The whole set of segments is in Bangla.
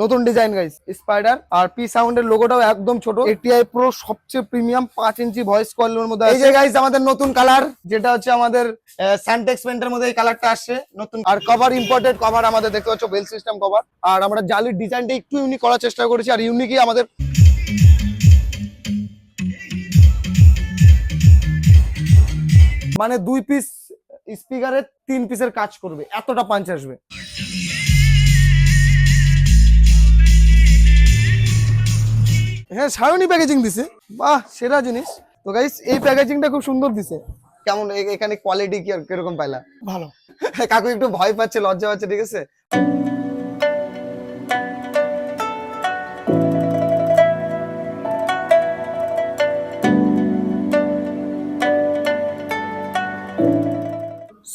নতুন ডিজাইন গাইস স্পাইডার আর পি সাউন্ডের লোগোটাও একদম ছোট। এটিআই প্রো সবচেয়ে প্রিমিয়াম 5 ইঞ্চি ভয়েস কলের মধ্যে এই যে গাইস আমাদের নতুন কালার যেটা হচ্ছে আমাদের স্যান্টেক্স পেন্টের মধ্যে এই কালারটা আসছে নতুন। আর কভার ইম্পোর্টেড কভার আমাদের দেখতে পাচ্ছ বেল সিস্টেম কভার। আর আমরা জালির ডিজাইনটা একটু ইউনিক করার চেষ্টা করেছি আর ইউনিকই আমাদের মানে 2 পিস স্পিকারে 3 পিসের কাজ করবে, এতটা পাঞ্চ আসবে। হ্যাঁ সায়নি প্যাকেজিং দিছে, বাহ সেরা জিনিস। তো গাইস এই প্যাকেজিংটা খুব সুন্দর দিছে। কেমন এখানে কোয়ালিটি কি কিরকম পাইলা? ভালো। কাকু একটু ভয় পাচ্ছে, লজ্জা পাচ্ছে, ঠিক আছে।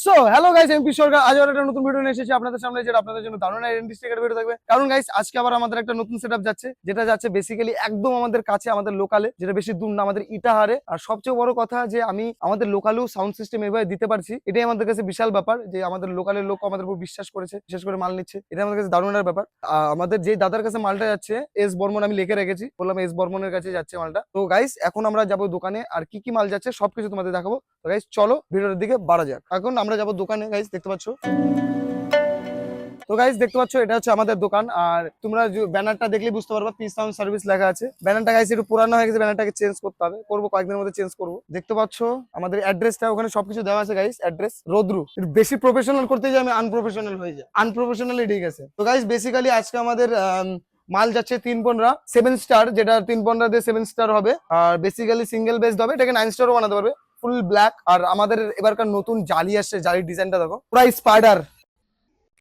সো হ্যালো গাইস, এমপি সরকার আজ আর একটা নতুন ভিডিও নিয়ে এসেছি আপনাদের সামনে, যেটা আপনাদের জন্য দারুণ আইডেন্টি স্টিকার ভিডিও থাকবে। কারণ গাইস আজকে আবার আমাদের একটা নতুন সেটআপ যাচ্ছে, যেটা যাচ্ছে বেসিক্যালি একদম আমাদের কাছে, আমাদের লোকালে, যেটা বেশি দূর না, আমাদের ইটাহারে। আর সবচেয়ে বড় কথা যে আমি আমাদের লোকালেও সাউন্ড সিস্টেম এভাবে দিতে পারছি, এটাই আমাদের কাছে বিশাল ব্যাপার। যে আমাদের লোকালের লোক আমাদের উপর বিশ্বাস করেছে, বিশেষ করে মাল নিচ্ছে, এটা আমাদের কাছে দারুণের ব্যাপার। আমাদের যে দাদার কাছে মালটা যাচ্ছে এস বর্মন, আমি লিখে রেখেছি, বললাম এস বর্মনের কাছে যাচ্ছে মালটা। তো গাইস এখন আমরা যাবো দোকানে, আর কি কি মাল যাচ্ছে সবকিছু তোমাদের দেখাবো। তো গাইস চলো ভিডিওর দিকে বাড়া যাক। এখন আমরা যাবো দোকানে। গাইস দেখতে পাচ্ছ, তো গাইস দেখতে পাচ্ছ এটা হচ্ছে আমাদের দোকান। আর তোমরা ব্যানারটা দেখলে বুঝতে পারবা পি সাউন্ড সার্ভিস লেখা আছে। ব্যানারটা গাইস একটু পুরানো হয়ে গেছে, ব্যানারটাকে চেঞ্জ করতে হবে, করবো কয়েকদিনের মধ্যে চেঞ্জ করবো। দেখতে পাচ্ছ আমাদের অ্যাড্রেসটা, ওখানে সবকিছু দেওয়া আছে গাইস। অ্যাড্রেস রোদ্রু। বেশি প্রফেশনাল করতে যাই আমি আনপ্রফেশনাল হয়ে যায়, আনপ্রফেশনালি ঠিক আছে। তো গাইস বেসিক্যালি আজকে আমাদের মাল যাচ্ছে 315 7 স্টার, যেটা 315 দিয়ে 7 স্টার হবে। আর বেসিক্যালি সিঙ্গেল বেসড হবে, এটাকে 9 স্টারও বানাতে পারবে, ফুল ব্ল্যাক। আর আমাদের এবারকার নতুন জালি আসছে, জালির ডিজাইনটা দেখো, পুরো স্পাইডার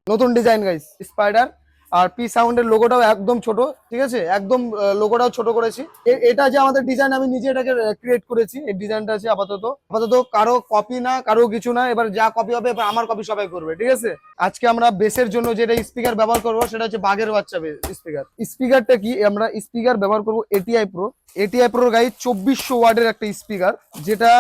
নতুন ডিজাইন গাইস স্পাইডার। আর পি সাউন্ডের লোগোটাও একদম ছোট, ঠিক আছে, একদম লোগোটাও ছোট করেছি। এটা যে আমাদের ডিজাইন, আমি নিজে এটাকে ক্রিয়েট করেছি। এই ডিজাইনটা আছে আপাতত কারো কপি না, কারো কিছু না। এবার যা কপি হবে এবার আমার কপি সবাই করবে, ঠিক আছে। আজকে আমরা বেসের জন্য যেটা স্পিকার ব্যবহার করবো সেটা হচ্ছে বাঘের বাচ্চা স্পিকার। স্পিকারটা কি, আমরা স্পিকার ব্যবহার করবো এটিআই প্রো। এটিআই প্রো গাই 2400 ওয়াটের একটা স্পিকার, যেটা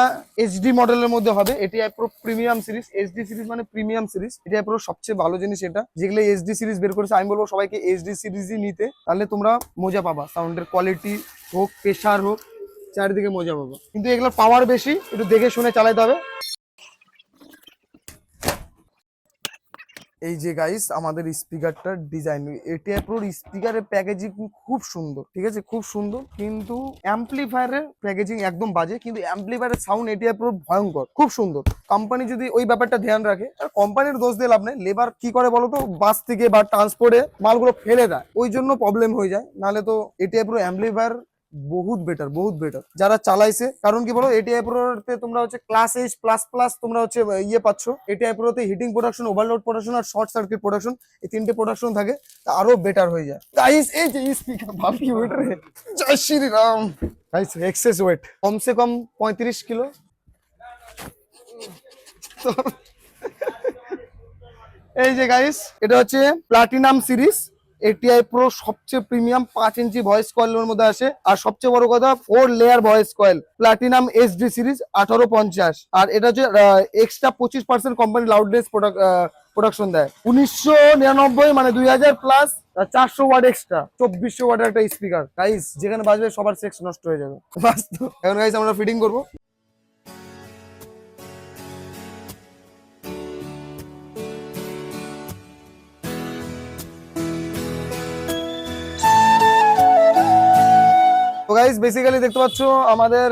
এইচডি মডেলের মধ্যে হবে। ATI pro premium series, HD series মানে প্রিমিয়াম সিরিজ। এটিআই প্রো সবচেয়ে ভালো জিনিস এটা, যেগুলো এইচডি সিরিজ বের করেছে। আমি বলবো সবাইকে এইচডি সিরিজই নিতে, তাহলে তোমরা মজা পাবা। সাউন্ডের কোয়ালিটি হোক, প্রেসার হোক, চারিদিকে মজা পাবা। কিন্তু এগুলোর পাওয়ার বেশি, একটু দেখে শুনে চালাতে হবে। এই যে গাইস আমাদের স্পিকারটার ডিজাইন, এটিআই প্রোর স্পিকারের প্যাকেজিং খুব সুন্দর, ঠিক আছে, খুব সুন্দর। কিন্তু অ্যাম্পলিফায়ারের প্যাকেজিং একদম বাজে, কিন্তু অ্যাম্পলিফায়ারের সাউন্ড এটিআই প্রোর ভয়ঙ্কর, খুব সুন্দর। কোম্পানি যদি ওই ব্যাপারটা ধ্যান রাখে, আর কোম্পানির দোষ দিয়ে লাভ নেই। লেবার কি করে বলতো, বাস থেকে বা ট্রান্সপোর্টে মালগুলো ফেলে দেয়, ওই জন্য প্রবলেম হয়ে যায়। নাহলে তো এটিআই প্রো অ্যাম্পলিফায়ার বহুত বেটার, বহুত বেটার যারা চালাইছে। কারণ কি বলো, এটিআই প্রোতে তোমরা হচ্ছে ক্লাস এইচ প্লাস প্লাস তোমরা হচ্ছে ইয়ে পাচ্ছ। এটিআই প্রোতে হিটিং প্রোডাকশন, ওভারলোড প্রোডাকশন আর শর্ট সার্কিট প্রোডাকশন, এই 3টে প্রোডাকশন থাকে, তা আরো বেটার হয়ে যায়। গাইস এই যে স্পিকার ভাব কি ওয়েট রে, জয় Shri Ram. Guys excess weight কমসে কম 35 কিলো। এই যে গাইস এটা হচ্ছে প্লাটিনাম সিরিজ। এটিআই প্রো সবচেয়ে প্রিমিয়াম 5 ইঞ্চি ভয়েস কয়েলের মধ্যে আসে। আর সবচেয়ে বড় কথা 4 layer voice coil, platinum HD series 1850। আর এটা হচ্ছে এক্সট্রা 25% কোম্পানি লাউডনেস প্রোডাকশন দেয়। 1999 মানে 2000 প্লাস 400 ওয়াট এক্সট্রা, 2400 ওয়াটের একটা স্পিকার। গাইস যেখানে বাজবে সবার সেক্স নষ্ট হয়ে যাবে। এখন গাইস আমরা ফিটিং করবো। তো গাইস বেসিক্যালি দেখতে পাচ্ছ আমাদের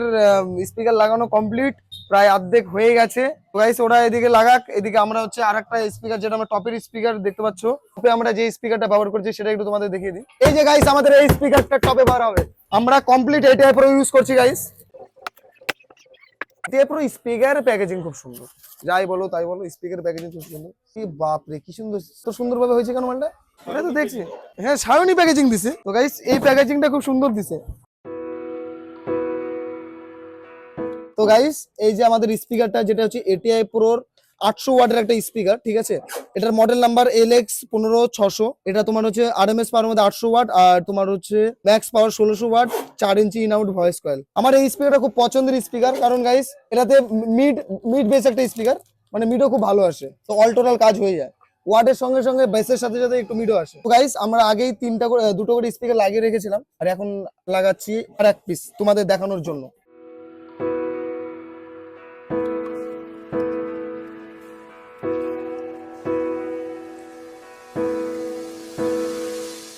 স্পিকার লাগানো কমপ্লিট, প্রায় অর্ধেক হয়ে গেছে। তো গাইস ওরা এদিকে লাগাক, এদিকে আমরা হচ্ছে আরেকটা স্পিকার, যেটা আমরা টপের স্পিকার দেখতে পাচ্ছ, টপে আমরা যে স্পিকারটা ব্যবহার করছি সেটা একটু তোমাদের দেখিয়ে দিই। এই যে গাইস আমাদের এই স্পিকারটা টপে বার হবে, আমরা কমপ্লিট এটিআই প্রো ইউজ করছি guys. ATI pro speaker packaging খুব সুন্দর, যাই বলো তাই বলো, স্পিকার প্যাকেজিং খুব সুন্দর। কি বাপরে কি সুন্দর, তো সুন্দরভাবে হয়েছে কেন মালটা, এটা তো দেখছি। হ্যাঁ সায়নি প্যাকেজিং দিছে। তো গাইস এই প্যাকেজিংটা খুব সুন্দর দিছে। তো গাইস এই যে আমাদের স্পিকারটা, যেটা হচ্ছে এটিআই প্রোর 800 ওয়াটের একটা স্পিকার, ঠিক আছে। এটার মডেল নাম্বার LX15600। এটা তোমার হচ্ছে আরএমএস পাওয়ার মধ্যে 800 ওয়াট, আর তোমার হচ্ছে max power 1600 watt, 4 inch in out voice coil. আমার এই স্পিকারটা খুব পছন্দের স্পিকার, কারণ গাইস এটাতে মিড বেস একটা স্পিকার, মানে মিডও খুব ভালো আসে, তো অল টোটাল কাজ হয়ে যায়। ওয়ার্ডের সঙ্গে সঙ্গে বেসের সাথে সাথে একটু মিডও আসে। তো গাইস আমরা আগেই দুটো করে স্পিকার লাগিয়ে রেখেছিলাম, আর এখন লাগাচ্ছি আর এক পিস তোমাদের দেখানোর জন্য।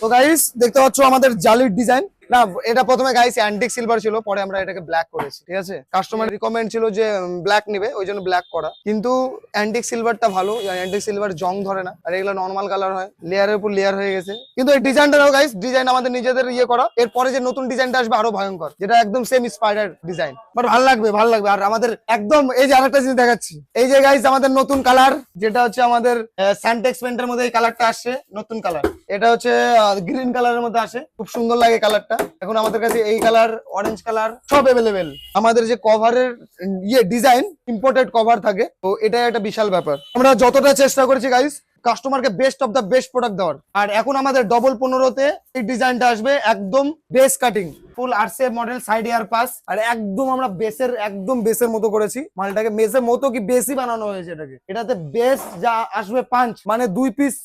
তো গাইস দেখতে পাচ্ছ আমাদের জালির ডিজাইন। না, এটা প্রথমে গাইস অ্যান্টিক সিলভার ছিল, পরে আমরা এটাকে ব্ল্যাক করেছি, ঠিক আছে। কাস্টমার রিকমেন্ড ছিল যে ব্ল্যাক নিবে, ওই জন্য ব্ল্যাক করা। কিন্তু অ্যান্টিক সিলভারটা ভালো, অ্যান্টিক সিলভার জং ধরে না, আর এগুলো নর্মাল কালার হয়, লেয়ারের উপর লেয়ার হয়ে গেছে। কিন্তু এই ডিজাইনটাও গাইস ডিজাইন আমাদের নিজেদের ইয়ে করা। এরপরে যে নতুন ডিজাইনটা আসবে আরো ভয়ঙ্কর, যেটা একদম সেম স্পাইডার ডিজাইন, বাট ভালো লাগবে ভালো লাগবে। আর আমাদের একদম এই যে আরেকটা জিনিস দেখাচ্ছি, এই যে গাইস আমাদের নতুন কালার, যেটা হচ্ছে আমাদের স্যান্টেক্স পেন্টের মধ্যে এই কালারটা আসছে, নতুন কালার। এটা হচ্ছে গ্রিন কালারের মধ্যে আসে, খুব সুন্দর লাগে কালারটা। এখন আমাদের কাছে এই কালার, অরেঞ্জ কালার সব অ্যাভেলেবেল। আমাদের যে কভারের ইয়ে ডিজাইন, ইম্পোর্টেড কভার থাকে, তো এটা একটা বিশাল ব্যাপার। আমরা যতটা চেষ্টা করেছি গাইস কাস্টমারকে best of the best product দেওয়ার। আর এখন আমাদের ডবল 15-তে এই ডিজাইনটা আসবে, একদম বেস কাটিং, ফুল আরসে মডেল, সাইড ইয়ার পাস, আর একদম আমরা বেসের মতো করেছি মালটাকে। বেসের মতো কি বেসই বানানো হয়েছে এটাকে। এটাতে বেস যা আসবে পাঞ্চ, মানে 2 পিস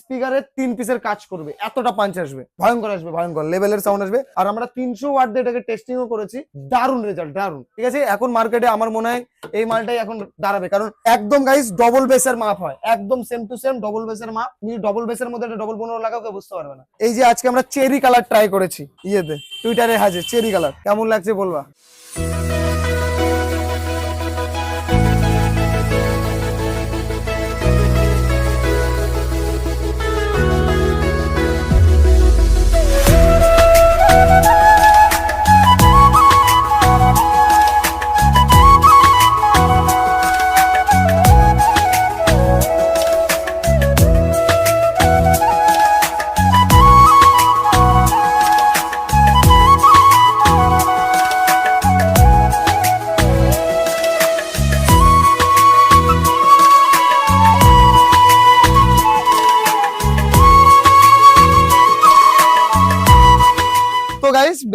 স্পিকারে 3 পিসের কাজ করবে, এতটা পাঞ্চ আসবে, ভয়ঙ্কর আসবে, ভয়ঙ্কর লেভেলের সাউন্ড আসবে। আর আমরা 300 ওয়াট দিয়ে এটাকে টেস্টিংও করেছি, দারুণ রেজাল্ট, দারুণ। ঠিক আছে, এখন মার্কেটে আমার মনে হয় এই মালটাই এখন দাঁড়াবে, কারণ একদম গাইস ডবল বেসের মাপ হয়, একদম সেম টু সেম ডবল বেসের মাপ। তুমি ডবল বেসের মধ্যে একটা ডবল 15 লাগাও, কেউ বুঝতে পারবে না। এই যে আজকে আমরা চেরি কালার ট্রাই করেছি ইয়েতে, টুইটারে হাজে চেরি কালার, কেমন লাগছে বলবা।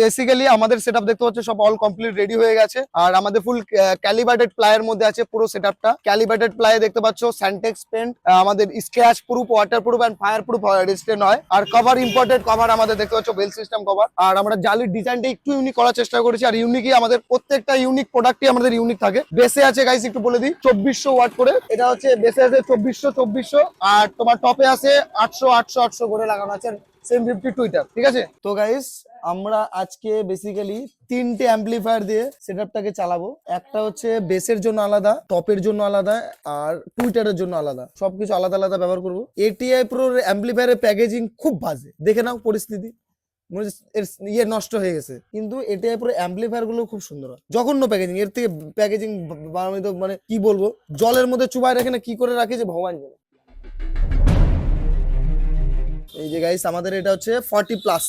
বেসিক্যালি আমাদের সেটআপ দেখতে পাচ্ছ সব অল কমপ্লিট রেডি হয়ে গেছে। আর আমাদের ফুল ক্যালিব্রেটেড প্লাইয়ের মধ্যে আছে পুরো সেটআপটা। ক্যালিব্রেটেড প্লাই দেখতে পাচ্ছ, স্যান্টেক্স পেন্ট, আমাদের scratch proof, water proof and fire proof resistant হয়। আর কভার ইম্পোর্টেড কভার আমাদের দেখতে পাচ্ছ, বেল সিস্টেম কভার। আর আমরা জালির ডিজাইনটা একটু ইউনিক করার চেষ্টা করেছি, আর ইউনিকই আমাদের প্রত্যেকটা ইউনিক প্রোডাক্টই আমাদের ইউনিক থাকে। বেসে আছে গাইস একটু বলে দিই 2400 ওয়াট করে, এটা হচ্ছে বেসে আছে 2400, আর তোমার টপে আছে 800 করে লাগানো আছে, সেম 50 টুইটার, ঠিক আছে। তো গাইস আমরা আজকে বেসিক্যালি 3টে অ্যাম্পলিফায়ার দিয়ে সেটআপটাকে চালাবো। একটা হচ্ছে বেসের জন্য আলাদা, টপের জন্য আলাদা, আর টুইটারের জন্য আলাদা, সবকিছু আলাদা আলাদা ব্যবহার করবো। এটিআই প্রো অ্যাম্পলিফায়ারের প্যাকেজিং খুব বাজে, দেখে নাও পরিস্থিতি, ইয়ে নষ্ট হয়ে গেছে। কিন্তু এটিআই প্রো অ্যাম্পলিফায়ার গুলো খুব সুন্দর, জঘন্য প্যাকেজিং। এর থেকে প্যাকেজিং মানে কি বলবো, জলের মধ্যে চুবাই রাখে না, কি করে রাখে যে ভগবান জানে। এই যে গাইস আমাদের এটা হচ্ছে 40+।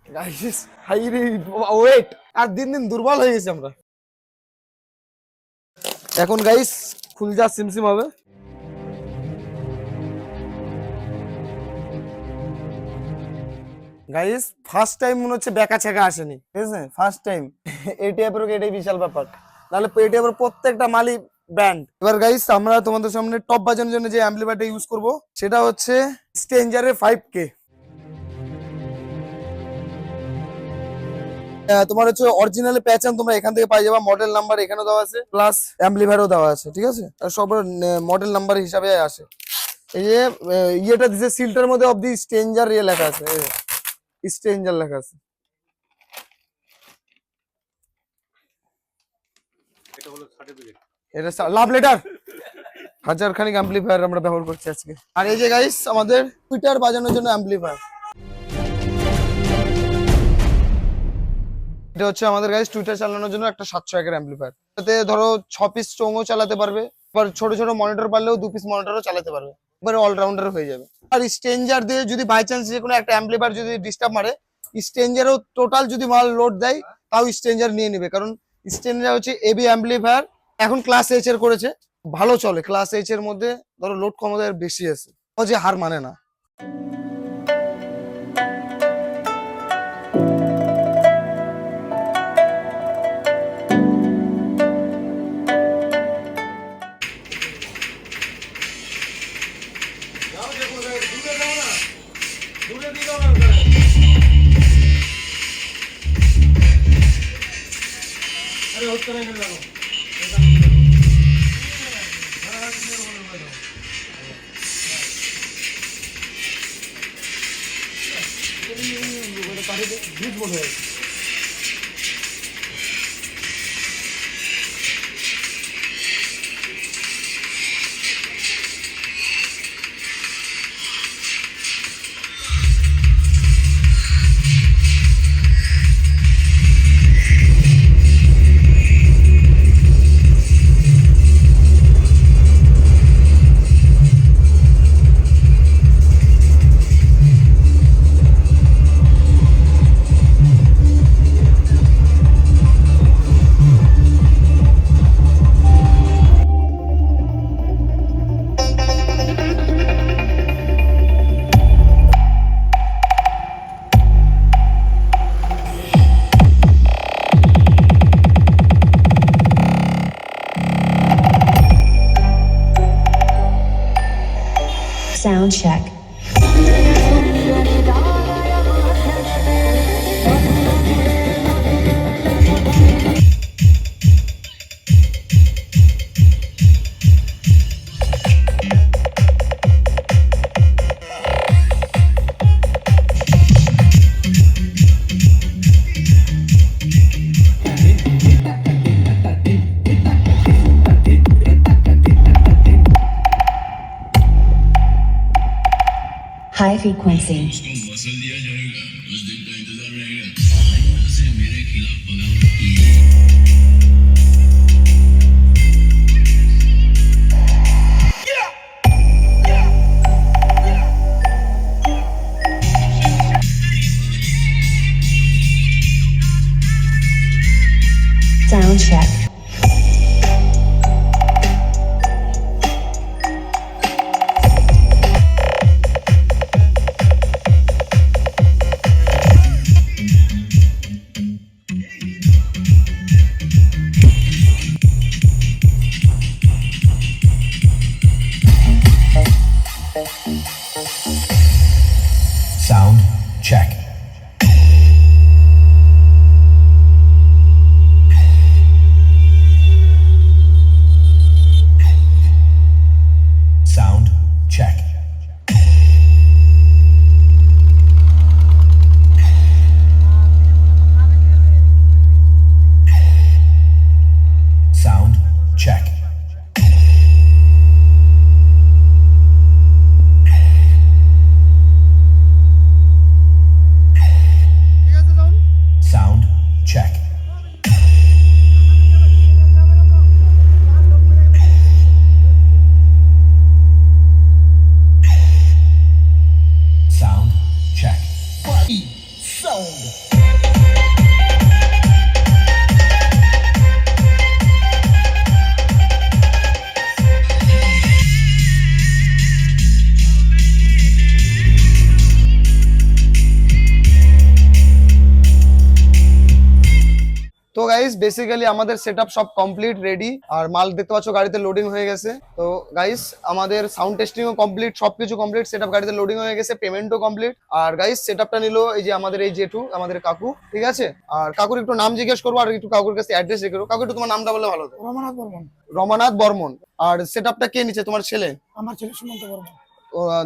গাইস হাই রে ওয়েট, আর দিন দিন দুর্বল হয়ে গেছি আমরা। এখন গাইস খুলজা সিমসিম হবে। গাইস ফার্স্ট টাইম মনে হচ্ছে বেকা ছেকা আসেনি, ঠিক আছে, ফার্স্ট টাইম। এটিআই প্রো এটাই বিশাল ব্যাপার, নাহলে এটিআই প্রো প্রত্যেকটা মালই ব্র্যান্ড। এবার গাইস আমরা তোমাদের সামনে টপ বাজানোর জন্য যে অ্যাম্পলিফায়ারটা ইউজ করব সেটা হচ্ছে স্ট্রেঞ্জারের 5K। তোমার হচ্ছে অরিজিনাল প্যাচার্ন তোমরা এখান থেকে পাই যাবা, মডেল নাম্বার এখানেও দেওয়া আছে, প্লাস অ্যাম্পলিফায়ারও দেওয়া আছে, ঠিক আছে। আর সব মডেল নাম্বার হিসাবে আসে। এই যে ইয়েটা দিছে সিলটার মধ্যে অফ দি স্ট্রেঞ্জার ইয়ে লেখা আছে, স্ট্রেঞ্জার লেখা আছে। এটা হলো সার্টিফিকেট, এটা লাভ লেটার। 1000 খানিক অ্যাম্পলিফায়ার আমরা ব্যবহার করছি আজকে। আর এই যে গাইস আমাদের টুইটার বাজানোর জন্য অ্যাম্পলিফায়ার, এটা হচ্ছে আমাদের গাইস টুইটার চালানোর জন্য একটা 701 এর অ্যাম্পলিফায়ার। এতে ধরো 6 পিস চোঙও চালাতে পারবে, আবার ছোট ছোট মনিটর পারলেও 2 পিস মনিটরও চালাতে পারবে, এবারে অলরাউন্ডার হয়ে যাবে। আর স্ট্রেঞ্জার দিয়ে যদি বাই চান্স যে কোনো একটা অ্যাম্পলিফায়ার যদি ডিস্টার্ব মারে, স্ট্রেঞ্জারও টোটাল যদি মাল লোড দেয় তাও স্ট্রেঞ্জার নিয়ে নেবে, কারণ স্ট্রেঞ্জার হচ্ছে এবি অ্যাম্পলিফায়ার। এখন ক্লাস এইচ এর করেছে, ভালো চলে। ক্লাস এইচ এর মধ্যে ধরো লোড ক্ষমতা বেশি আছে, ও যে হার মানে না। Sound check. High frequency. Muscle दिया जाएगा, उस दिन का इंतजार रहेगा। यहाँ से मेरे खिलाफ बगावत Sound check. Sound check. Sound check. Sound check. Sound check. Sound check. Body sound. তো গাইস বেসিক্যালি আমাদের সেটআপ সব কমপ্লিট রেডি, আর মাল দেখতে পাচ্ছ গাড়িতে লোডিং হয়ে গেছে। তো গাইস আমাদের সাউন্ড টেস্টিংও কমপ্লিট, সবকিছু কমপ্লিট, সেটআপ গাড়িতে লোডিং হয়ে গেছে, পেমেন্টও কমপ্লিট। আর গাইস সেটআপটা নিল এই যে আমাদের এই জেঠু, আমাদের কাকু, ঠিক আছে। আর কাকুর একটু নাম জিজ্ঞেস করবো আর একটু কাকুর কাছে অ্যাড্রেস রেখে দেবো। কাকু একটু তোমার নামটা বললে ভালো হতো। রমানাথ বর্মন। রমানাথ বর্মন। আর সেটআপটা কে নিচ্ছে? তোমার ছেলে? আমার ছেলে সুমন্ত বর্মন।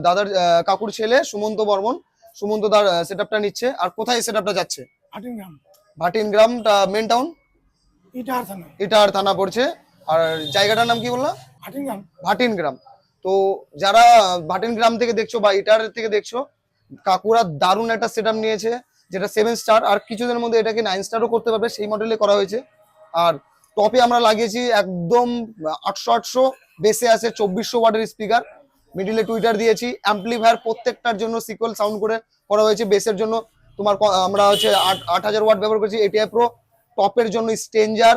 দাদার কাকুর ছেলে সুমন্ত বর্মন, সুমন্ত দার সেটআপটা নিচ্ছে। আর কোথায় সেটআপটা যাচ্ছে? হাটিংগ্রাম। ভাটিনগ্রামটা মেন টাউন, ইটাহার থানা। ইটাহার থানা পড়ছে। আর জায়গাটার নাম কি বললা? হাটিংগ্রাম। ভাটিনগ্রাম। তো যারা ভাটিনগ্রাম থেকে দেখছো বা ইটাহার থেকে দেখছো, কাকুরা দারুণ একটা সেটআপ নিয়েছে, যেটা 7 স্টার, আর কিছুদিনের মধ্যে এটাকে 9 স্টারও করতে পারবে, সেই মডেলে করা হয়েছে। আর টপে আমরা লাগিয়েছি একদম 800 বেসে আছে 2400 ওয়াটের স্পিকার, মিডিলে টুইটার দিয়েছি, অ্যাম্পলিফায়ার প্রত্যেকটার জন্য সিকুয়েল সাউন্ড করে করা হয়েছে। বেসের জন্য তোমার আমরা হচ্ছে 8000 ওয়াট ব্যবহার করেছি এটিআই প্রো। টপের জন্য স্ট্রেঞ্জার,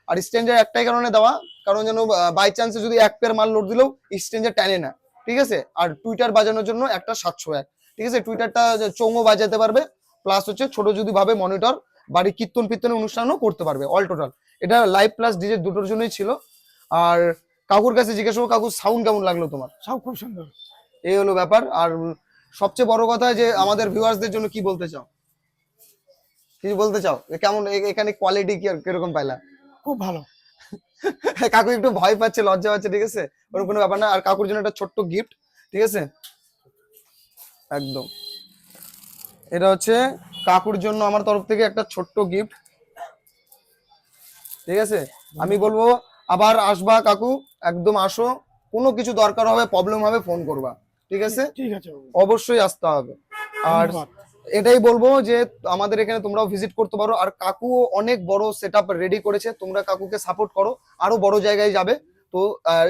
আর স্ট্রেঞ্জার একটাই কারণে দেওয়া, কারণ যেন বাই চান্সে যদি এক পেয়ার মাল লোড দিলেও স্ট্রেঞ্জার টানে না, ঠিক আছে। আর টুইটার বাজানোর জন্য একটা 701, ঠিক আছে। টুইটারটা চোঙও বাজাতে পারবে, প্লাস হচ্ছে ছোট যদি ভাবে মনিটর, বাড়ি কীর্তন ফির্তনের অনুষ্ঠানও করতে পারবে। অল টোটাল এটা লাইভ প্লাস ডিজে দুটোর জন্যই ছিল। আর কাকুর কাছে জিজ্ঞেস করবো, কাকু সাউন্ড কেমন লাগলো তোমার? সব খুব সুন্দর। এই হলো ব্যাপার। আর সবচেয়ে বড় কথা যে আমাদের ভিউয়ার্সদের জন্য কি বলতে চাও, কিছু বলতে চাও? কেমন এখানে কোয়ালিটি কি কিরকম পাইলা? খুব ভালো। কাকু একটু ভয় পাচ্ছে, লজ্জা পাচ্ছে, ঠিক আছে, ওরকম কোনো ব্যাপার না। আর কাকুর জন্য একটা ছোট্ট গিফট, ঠিক আছে, একদম। এটা হচ্ছে কাকুর জন্য আমার তরফ থেকে একটা ছোট্ট গিফট, ঠিক আছে। আমি বলবো আবার আসবা কাকু, একদম আসো, কোনো কিছু দরকার হবে, প্রবলেম হবে, ফোন করবা, ঠিক আছে? ঠিক আছে বাবু। অবশ্যই আসতে হবে। আর ধন্যবাদ। এটাই বলবো যে আমাদের এখানে তোমরাও ভিজিট করতে পারো। আর কাকু অনেক বড় সেটআপ রেডি করেছে, তোমরা কাকুকে সাপোর্ট করো, আরো বড় জায়গায় যাবে। তো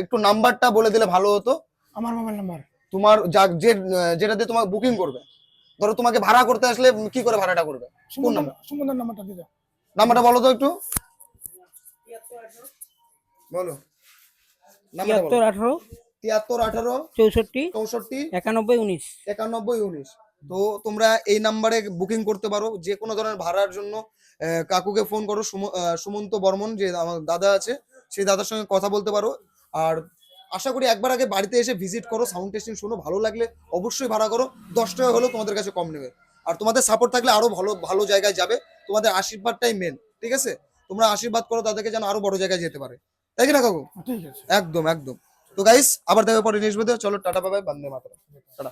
একটু নাম্বারটা বলে দিলে ভালো হতো। আমার মোবাইল নাম্বার তোমার যেটাতে তোমার বুকিং করবে, ধরো তোমাকে ভাড়া করতে আসলে কি করে ভাড়াটা করবে? কোন নাম্বার? সুমনদার নাম্বারটা দিতে। নাম্বারটা বলো তো একটু, বলো নাম্বারটা বলো। 73 18 73 18 64 64 91 19। 91 19। তো তোমরা এই নাম্বারে বুকিং করতে পারো যে কোনো ধরনের ভাড়ার জন্য। কাকুকে ফোন করো, সুমন্ত বর্মন যে আমার দাদা আছে, সেই দাদার সঙ্গে কথা বলতে পারো। আর আশা করি একবার আগে বাড়িতে এসে ভিজিট করো, সাউন্ড টেস্টিং শোনো, ভালো লাগলে অবশ্যই ভাড়া করো, 10 টাকা হলেও তোমাদের কাছে কম নেবে। আর তোমাদের সাপোর্ট থাকলে আরো ভালো ভালো জায়গায় যাবে, তোমাদের আশীর্বাদটাই মেন, ঠিক আছে? তোমরা আশীর্বাদ করো তাদেরকে, যেন আরো বড় জায়গায় যেতে পারে, তাই কি না কাকু? ঠিক আছে। একদম একদম। তো গাইস আবার দেখা পরে নেক্সট ভিডিও। চলো টাটা, বাই বাই, বন্দে মাতরম, টাটা।